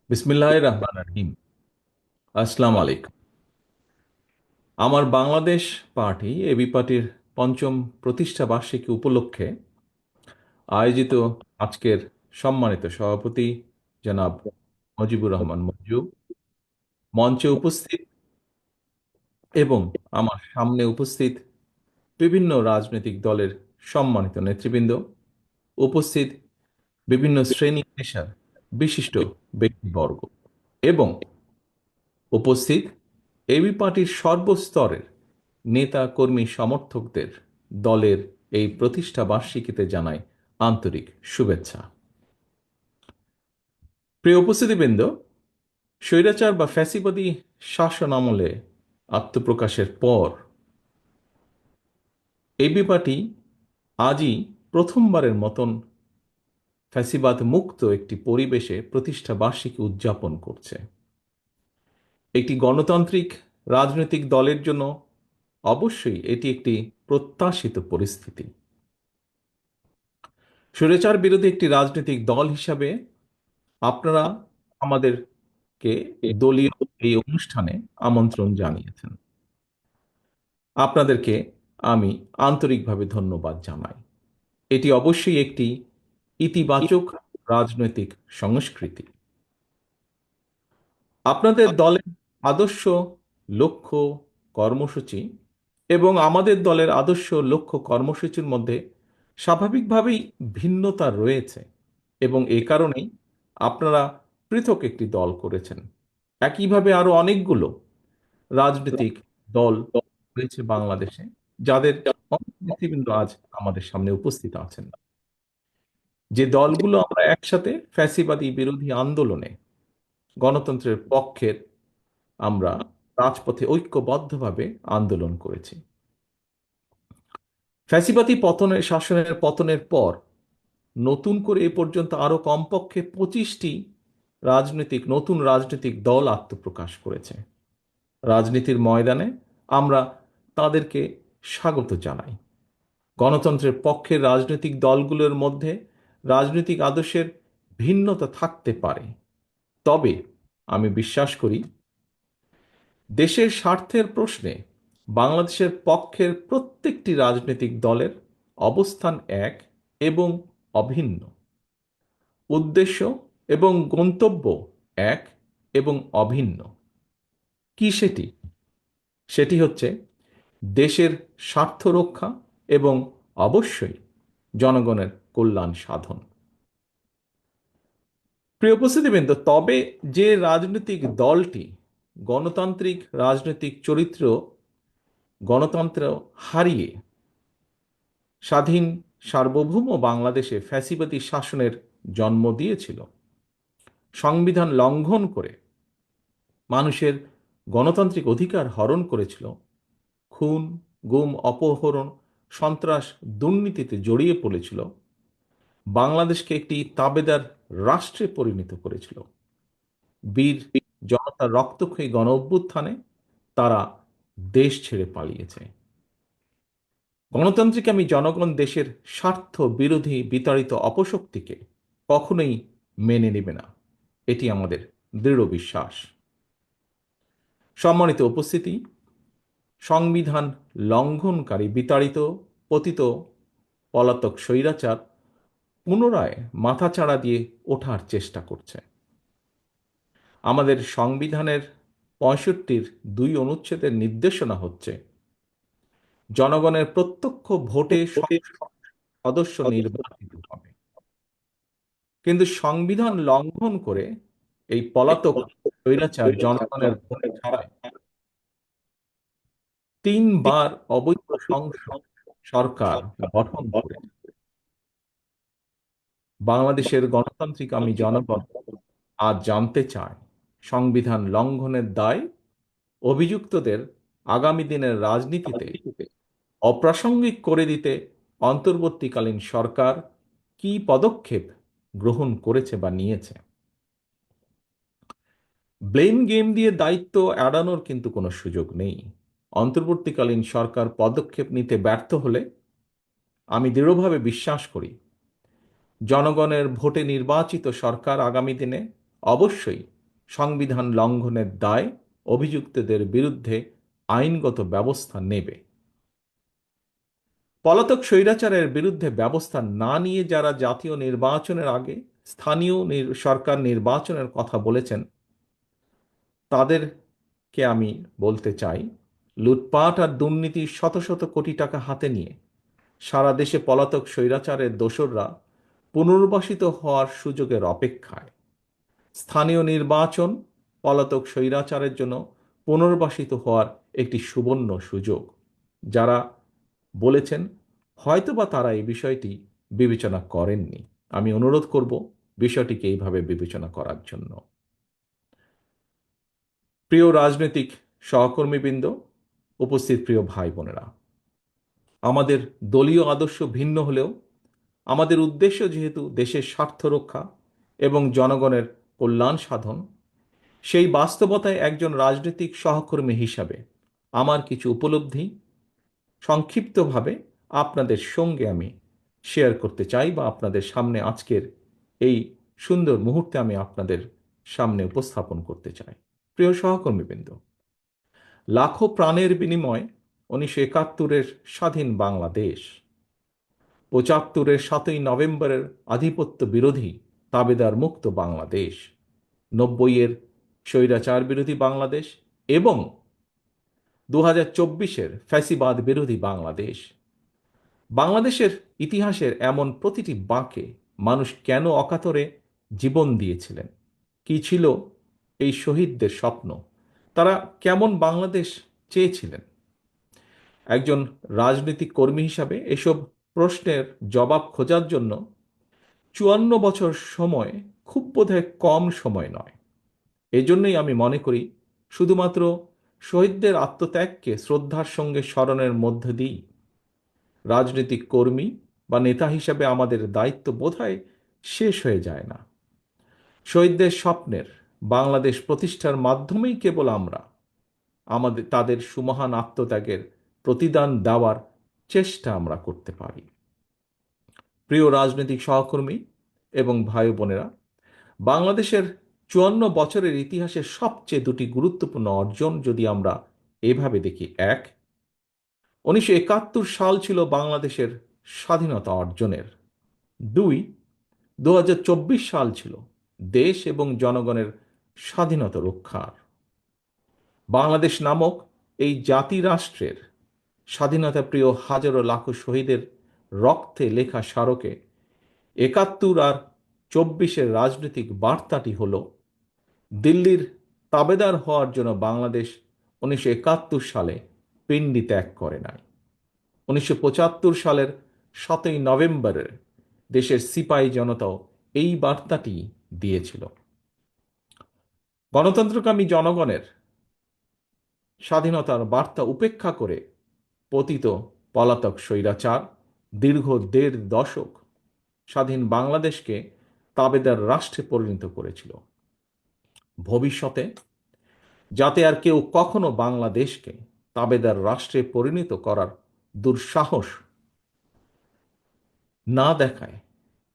বিসমিল্লাহির রহমানির রহিম। আসসালামু আলাইকুম। আমার বাংলাদেশ পার্টি এবি পার্টির পঞ্চম প্রতিষ্ঠা বার্ষিকী উপলক্ষে আয়োজিত আজকের সম্মানিত সভাপতি জনাব মুজিবুর রহমান মঞ্জু, মঞ্চে উপস্থিত এবং আমার সামনে উপস্থিত বিভিন্ন রাজনৈতিক দলের সম্মানিত নেতৃবৃন্দ, উপস্থিত বিভিন্ন শ্রেণী পেশার বিশিষ্ট ব্যক্তিবর্গ এবং উপস্থিত এবি পার্টির সর্বস্তরের নেতা কর্মী সমর্থকদের দলের এই প্রতিষ্ঠা বার্ষিকীতে জানাই আন্তরিক শুভেচ্ছা। প্রিয় উপস্থিতিবৃন্দ, স্বৈরাচার বা ফ্যাসিবাদী শাসন আমলে আত্মপ্রকাশের পর এবি পার্টি আজই প্রথমবারের মতন ফ্যাসিবাদ মুক্ত একটি পরিবেশে প্রতিষ্ঠা বার্ষিকী উদযাপন করছে। একটি গণতান্ত্রিক রাজনৈতিক দলের জন্য অবশ্যই এটি একটি প্রত্যাশিত পরিস্থিতি। স্বৈরাচার বিরোধী একটি রাজনৈতিক দল হিসাবে আপনারা আমাদেরকে দলীয় এই অনুষ্ঠানে আমন্ত্রণ জানিয়েছেন। আপনাদেরকে আমি আন্তরিকভাবে ধন্যবাদ জানাই। এটি অবশ্যই একটি ইতিবাচক রাজনৈতিক সংস্কৃতি। আপনাদের দলের আদর্শ, লক্ষ্য, কর্মসূচি এবং আমাদের দলের আদর্শ, লক্ষ্য, কর্মসূচির মধ্যে স্বাভাবিকভাবেই ভিন্নতা রয়েছে এবং এ কারণেই আপনারা পৃথক একটি দল করেছেন। একইভাবে আরো অনেকগুলো রাজনৈতিক দল রয়েছে বাংলাদেশে, যাদের অনেক নেতৃবৃন্দ আজ আমাদের সামনে উপস্থিত আছেন। যে দলগুলো আমরা একসাথে ফ্যাসিবাদী বিরোধী আন্দোলনে গণতন্ত্রের পক্ষের আমরা রাজপথে ঐক্যবদ্ধভাবে আন্দোলন করেছি। ফ্যাসিবাদী শাসনের পতনের পর নতুন করে এ পর্যন্ত আরো কমপক্ষে 25টি নতুন রাজনৈতিক দল আত্মপ্রকাশ করেছে। রাজনীতির ময়দানে আমরা তাদেরকে স্বাগত জানাই। গণতন্ত্রের পক্ষের রাজনৈতিক দলগুলোর মধ্যে রাজনৈতিক আদর্শের ভিন্নতা থাকতে পারে, তবে আমি বিশ্বাস করি দেশের স্বার্থের প্রশ্নে বাংলাদেশের পক্ষের প্রত্যেকটি রাজনৈতিক দলের অবস্থান এক এবং অভিন্ন। উদ্দেশ্য এবং গন্তব্য এক এবং অভিন্ন। কি সেটি? সেটি হচ্ছে দেশের স্বার্থ রক্ষা এবং অবশ্যই জনগণের কল্যাণ সাধন। প্রিয় উপস্থিতিবৃন্দ, তবে যে রাজনৈতিক দলটি গণতান্ত্রিক রাজনৈতিক চরিত্র, গণতন্ত্র হারিয়ে স্বাধীন সার্বভৌম বাংলাদেশে ফ্যাসিবাদী শাসনের জন্ম দিয়েছিল, সংবিধান লঙ্ঘন করে মানুষের গণতান্ত্রিক অধিকার হরণ করেছিল, খুন, গুম, অপহরণ, সন্ত্রাস, দুর্নীতিতে জড়িয়ে পড়েছিল, বাংলাদেশকে একটি তাবেদার রাষ্ট্রে পরিণত করেছিল, বীর জনতার রক্তক্ষয়ী গণ অভ্যুত্থানে তারা দেশ ছেড়ে পালিয়েছে। গণতান্ত্রিক আমি জনগণ দেশের স্বার্থ বিরোধী বিতাড়িত অপশক্তিকে কখনোই মেনে নেবে না, এটি আমাদের দৃঢ় বিশ্বাস। সম্মানিত উপস্থিতি, সংবিধান লঙ্ঘনকারী বিতাড়িত পতিত পলাতক স্বৈরাচার পুনরায় মাথাচাড়া দিয়ে ওঠার চেষ্টা করছে। আমাদের সংবিধানের 65-র 2 অনুচ্ছেদের নির্দেশনা হচ্ছে জনগণের প্রত্যক্ষ ভোটে সদস্য নির্বাচিত হবে। কিন্তু সংবিধান লঙ্ঘন করে এই পলাতক স্বৈরাচার জনগণের ভোট ছাড়াই 3 বার অবৈধ সংসদ সরকার গঠন করে বাংলাদেশের গণতান্ত্রিক আমি জনগণ আজ জানতে চায় সংবিধান লঙ্ঘনের দায় অভিযুক্তদের আগামী দিনের রাজনীতিতে অপ্রাসঙ্গিক করে দিতে অন্তর্বর্তীকালীন সরকার কি পদক্ষেপ গ্রহণ করেছে বা নিয়েছে। ব্লেম গেম দিয়ে দায়িত্ব এড়ানোর কিন্তু কোনো সুযোগ নেই। অন্তর্বর্তীকালীন সরকার পদক্ষেপ নিতে ব্যর্থ হলে আমি দৃঢ়ভাবে বিশ্বাস করি জনগণের ভোটে নির্বাচিত সরকার আগামী দিনে অবশ্যই সংবিধান লঙ্ঘনের দায় অভিযুক্তদের বিরুদ্ধে আইনগত ব্যবস্থা নেবে। পলাতক স্বৈরাচারের বিরুদ্ধে ব্যবস্থা না নিয়ে যারা জাতীয় নির্বাচনের আগে স্থানীয় সরকার নির্বাচনের কথা বলেছেন, তাদেরকে আমি বলতে চাই, লুটপাট আর দুর্নীতির শত শত কোটি টাকা হাতে নিয়ে সারা দেশে পলাতক স্বৈরাচারের দোসররা পুনর্বাসিত হওয়ার সুযোগের অপেক্ষায়। স্থানীয় নির্বাচন পলাতক স্বৈরাচারের জন্য পুনর্বাসিত হওয়ার একটি সুবর্ণ সুযোগ। যারা বলেছেন হয়তোবা তারা এই বিষয়টি বিবেচনা করেননি। আমি অনুরোধ করব বিষয়টিকে এইভাবে বিবেচনা করার জন্য। প্রিয় রাজনৈতিক সহকর্মীবৃন্দ, উপস্থিত প্রিয় ভাই বোনেরা, আমাদের দলীয় আদর্শ ভিন্ন হলেও আমাদের উদ্দেশ্য যেহেতু দেশের স্বার্থ রক্ষা এবং জনগণের কল্যাণ সাধন, সেই বাস্তবতায় একজন রাজনৈতিক সহকর্মী হিসাবে আমার কিছু উপলব্ধি সংক্ষিপ্তভাবে আপনাদের সঙ্গে আমি শেয়ার করতে চাই, বা আপনাদের সামনে আজকের এই সুন্দর মুহূর্তে আমি আপনাদের সামনে উপস্থাপন করতে চাই। প্রিয় সহকর্মীবৃন্দ, লাখো প্রাণের বিনিময়ে 1971-এর স্বাধীন বাংলাদেশ, 75-এর 7ই নভেম্বরের আধিপত্য বিরোধী তাবেদার মুক্ত বাংলাদেশ, 90-এর স্বৈরাচার বিরোধী বাংলাদেশ এবং 2024-এর ফ্যাসিবাদ বিরোধী বাংলাদেশ। বাংলাদেশের ইতিহাসের এমন প্রতিটি বাঁকে মানুষ কেন অকাতরে জীবন দিয়েছিলেন, কি ছিল এই শহীদদের স্বপ্ন, তারা কেমন বাংলাদেশ চেয়েছিলেন, একজন রাজনৈতিক কর্মী হিসাবে এসব প্রশ্নের জবাব খোঁজার জন্য 54 বছর সময় খুব বোধহয় কম সময় নয়। এজন্যই আমি মনে করি শুধুমাত্র শহীদদের আত্মত্যাগকে শ্রদ্ধার সঙ্গে স্মরণের মধ্য দিয়েই রাজনৈতিক কর্মী বা নেতা হিসাবে আমাদের দায়িত্ব বোধহয় শেষ হয়ে যায় না। শহীদদের স্বপ্নের বাংলাদেশ প্রতিষ্ঠার মাধ্যমেই কেবল আমরা তাদের সুমহান আত্মত্যাগের প্রতিদান দেওয়ার চেষ্টা আমরা করতে পারি। প্রিয় রাজনৈতিক সহকর্মী এবং ভাই বোনেরা, বাংলাদেশের 54 বছরের ইতিহাসের সবচেয়ে দুটি গুরুত্বপূর্ণ অর্জন যদি আমরা এভাবে দেখি: 1, 1971 সাল ছিল বাংলাদেশের স্বাধীনতা অর্জনের। 2, 2024 সাল ছিল দেশ এবং জনগণের স্বাধীনতা রক্ষার। বাংলাদেশ নামক এই জাতি রাষ্ট্রের স্বাধীনতা প্রিয় হাজারো লাখো শহীদের রক্তে লেখা স্মারকে 71 আর 24-এর রাজনৈতিক বার্তাটি হল, দিল্লির তাবেদার হওয়ার জন্য বাংলাদেশ 1971 সালে পিণ্ডি ত্যাগ করে নাই। 1975 সালের 7ই নভেম্বরের দেশের সিপাহী জনতাও এই বার্তাটি দিয়েছিল। গণতন্ত্রকামী জনগণের স্বাধীনতার বার্তা উপেক্ষা করে পতিত পলাতক স্বৈরাচার দীর্ঘ 1.5 দশক স্বাধীন বাংলাদেশকে তাবেদার রাষ্ট্রে পরিণত করেছিল। ভবিষ্যতে যাতে আর কেউ কখনো বাংলাদেশকে তাবেদার রাষ্ট্রে পরিণত করার দুঃসাহস না দেখায়,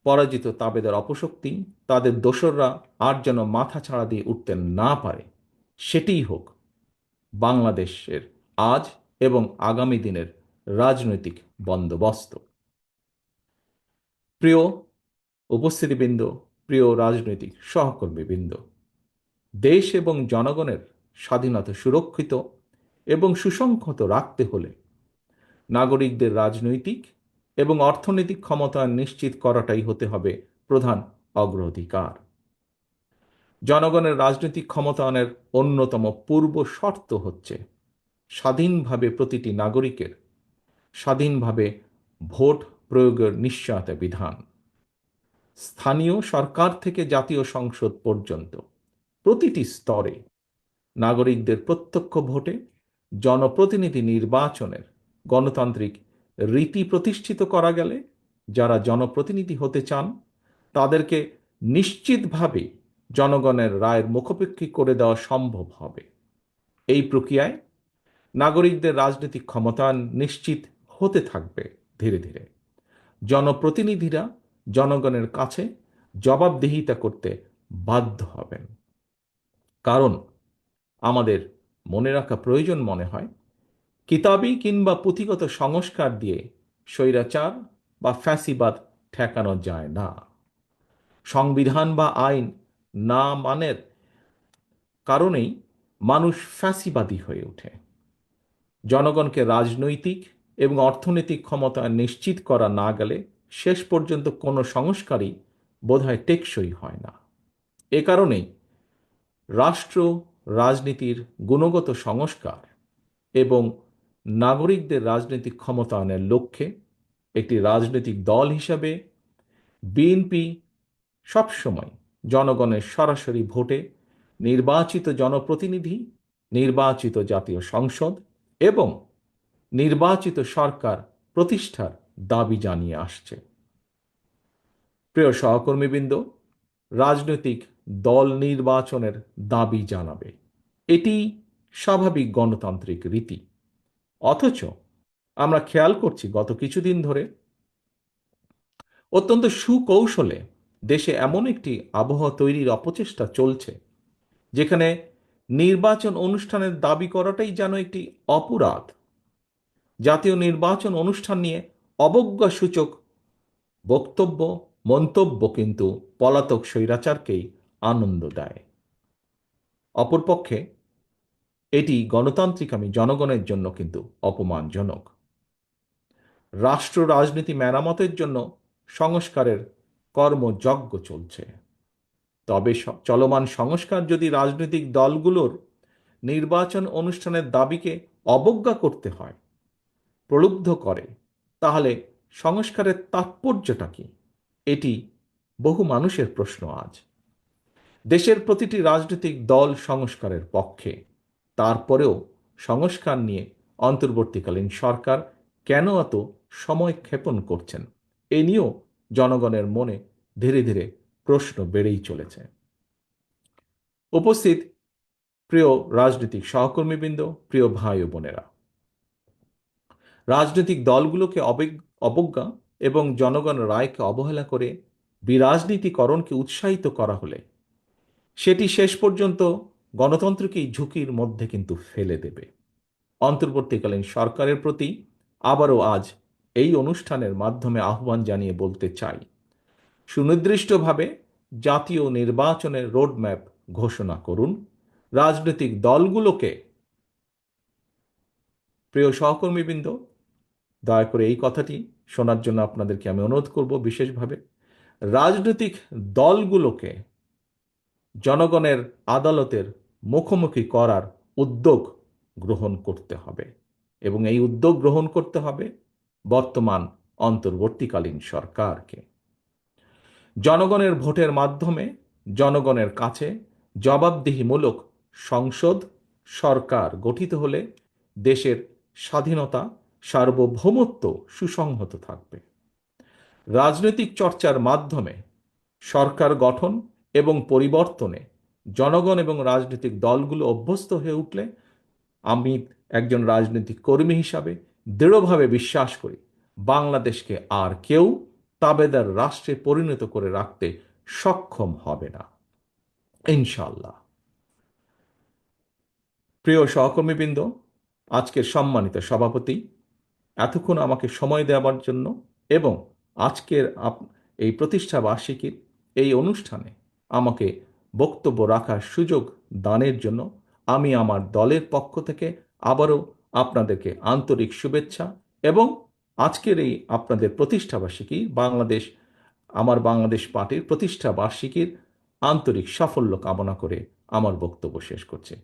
পরাজিত তাবেদার অপশক্তি তাদের দোসররা আর যেন মাথা ছাড়া দিয়ে উঠতে না পারে, সেটিই হোক বাংলাদেশের আজ এবং আগামী দিনের রাজনৈতিক বন্দোবস্ত। প্রিয় উপস্থিতিবৃন্দ, প্রিয় রাজনৈতিক সহকর্মীবৃন্দ, দেশ এবং জনগণের স্বাধীনতা সুরক্ষিত এবং সুসংহত রাখতে হলে নাগরিকদের রাজনৈতিক এবং অর্থনৈতিক ক্ষমতায়ন নিশ্চিত করাটাই হতে হবে প্রধান অগ্রাধিকার। জনগণের রাজনৈতিক ক্ষমতায়নের অন্যতম পূর্ব শর্ত হচ্ছে স্বাধীনভাবে প্রতিটি নাগরিকের স্বাধীনভাবে ভোট প্রয়োগের নিশ্চয়তা বিধান। স্থানীয় সরকার থেকে জাতীয় সংসদ পর্যন্ত প্রতিটি স্তরে নাগরিকদের প্রত্যক্ষ ভোটে জনপ্রতিনিধি নির্বাচনের গণতান্ত্রিক রীতি প্রতিষ্ঠিত করা গেলে যারা জনপ্রতিনিধি হতে চান তাদেরকে নিশ্চিতভাবে জনগণের রায়ের মুখোপেক্ষী করে দেওয়া সম্ভব হবে। এই প্রক্রিয়ায় নাগরিকদের রাজনৈতিক ক্ষমতায়ন নিশ্চিত হতে থাকবে। ধীরে ধীরে জনপ্রতিনিধিরা জনগণের কাছে জবাবদিহিতা করতে বাধ্য হবেন। কারণ আমাদের মনে রাখা প্রয়োজন মনে হয়, কিতাবি কিংবা পুঁথিগত সংস্কার দিয়ে স্বৈরাচার বা ফ্যাসিবাদ ঠেকানো যায় না। সংবিধান বা আইন না মানের কারণেই মানুষ ফ্যাসিবাদী হয়ে ওঠে। জনগণকে রাজনৈতিক এবং অর্থনৈতিক ক্ষমতা নিশ্চিত করা না গেলে শেষ পর্যন্ত কোনো সংস্কারই বোধহয় টেকসই হয় না। এ কারণেই রাষ্ট্র রাজনীতির গুণগত সংস্কার এবং নাগরিকদের রাজনৈতিক ক্ষমতায়নের লক্ষ্যে একটি রাজনৈতিক দল হিসাবে বিএনপি সবসময় জনগণের সরাসরি ভোটে নির্বাচিত জনপ্রতিনিধি, নির্বাচিত জাতীয় সংসদ এবং নির্বাচিত সরকার প্রতিষ্ঠার দাবি জানিয়ে আসছে। প্রিয় সহকর্মীবৃন্দ, রাজনৈতিক দল নির্বাচনের দাবি জানাবে, এটি স্বাভাবিক গণতান্ত্রিক রীতি। অথচ আমরা খেয়াল করছি গত কিছুদিন ধরে অত্যন্ত সুকৌশলে দেশে এমন একটি আবহাওয়া তৈরির অপচেষ্টা চলছে, যেখানে নির্বাচন অনুষ্ঠানের দাবি করাটাই যেন একটি অপরাধ। জাতীয় নির্বাচন অনুষ্ঠান নিয়ে অবজ্ঞাসূচক বক্তব্য, মন্তব্য কিন্তু পলাতক স্বৈরাচারকেই আনন্দ দেয়। অপরপক্ষে এটি গণতান্ত্রিকামী জনগণের জন্য কিন্তু অপমানজনক। রাষ্ট্র রাজনীতি মেরামতের জন্য সংস্কারের কর্মযজ্ঞ চলছে। তবে চলমান সংস্কার যদি রাজনৈতিক দলগুলোর নির্বাচন অনুষ্ঠানের দাবিকে অবজ্ঞা করতে হয়, প্রলুব্ধ করে, তাহলে সংস্কারের তাৎপর্যটা কি? এটি বহু মানুষের প্রশ্ন আজ। দেশের প্রতিটি রাজনৈতিক দল সংস্কারের পক্ষে। তারপরেও সংস্কার নিয়ে অন্তর্বর্তীকালীন সরকার কেন এত সময় ক্ষেপণ করছেন, এ নিয়েও জনগণের মনে ধীরে ধীরে প্রশ্ন বেড়েই চলেছে। উপস্থিত প্রিয় রাজনৈতিক সহকর্মীবৃন্দ, প্রিয় ভাই ও বোনেরা, রাজনৈতিক দলগুলোকে অবজ্ঞা এবং জনগণের রায়কে অবহেলা করে বিরাজনীতিকরণকে উৎসাহিত করা হলে সেটি শেষ পর্যন্ত গণতন্ত্রকেই ঝুঁকির মধ্যে কিন্তু ফেলে দেবে। অন্তর্বর্তীকালীন সরকারের প্রতি আবারও আজ এই অনুষ্ঠানের মাধ্যমে আহ্বান জানিয়ে বলতে চাই, সুনির্দিষ্টভাবে জাতীয় নির্বাচনের রোডম্যাপ ঘোষণা করুন। রাজনৈতিক দলগুলোকে, প্রিয় সহকর্মীবৃন্দ, দয়া করে এই কথাটি শোনার জন্য আপনাদেরকে আমি অনুরোধ করব বিশেষভাবে, রাজনৈতিক দলগুলোকে জনগণের আদালতের মুখোমুখি করার উদ্যোগ গ্রহণ করতে হবে এবং এই উদ্যোগ গ্রহণ করতে হবে বর্তমান অন্তর্বর্তীকালীন সরকারকে। জনগণের ভোটের মাধ্যমে জনগণের কাছে জবাবদিহিমূলক সংসদ সরকার গঠিত হলে দেশের স্বাধীনতা, সার্বভৌমত্ব সুসংহত থাকবে। রাজনৈতিক চর্চার মাধ্যমে সরকার গঠন এবং পরিবর্তনে জনগণ এবং রাজনৈতিক দলগুলো অভ্যস্ত হয়ে উঠলে আমি একজন রাজনৈতিক কর্মী হিসাবে দৃঢ়ভাবে বিশ্বাস করি বাংলাদেশকে আর কেউ তাবেদার রাষ্ট্রে পরিণত করে রাখতে সক্ষম হবে না, ইনশাআল্লাহ। প্রিয় সহকর্মীবৃন্দ, আজকের সম্মানিত সভাপতি, এতক্ষণ আমাকে সময় দেওয়ার জন্য এবং আজকের এই প্রতিষ্ঠা বার্ষিকীর এই অনুষ্ঠানে আমাকে বক্তব্য রাখার সুযোগ দানের জন্য আমি আমার দলের পক্ষ থেকে আবারও আপনাদেরকে আন্তরিক শুভেচ্ছা এবং আজকের এই আপনাদের প্রতিষ্ঠা বার্ষিকী আমার বাংলাদেশ পার্টির প্রতিষ্ঠা বার্ষিকীর আন্তরিক সাফল্য কামনা করে আমার বক্তব্য শেষ করছি।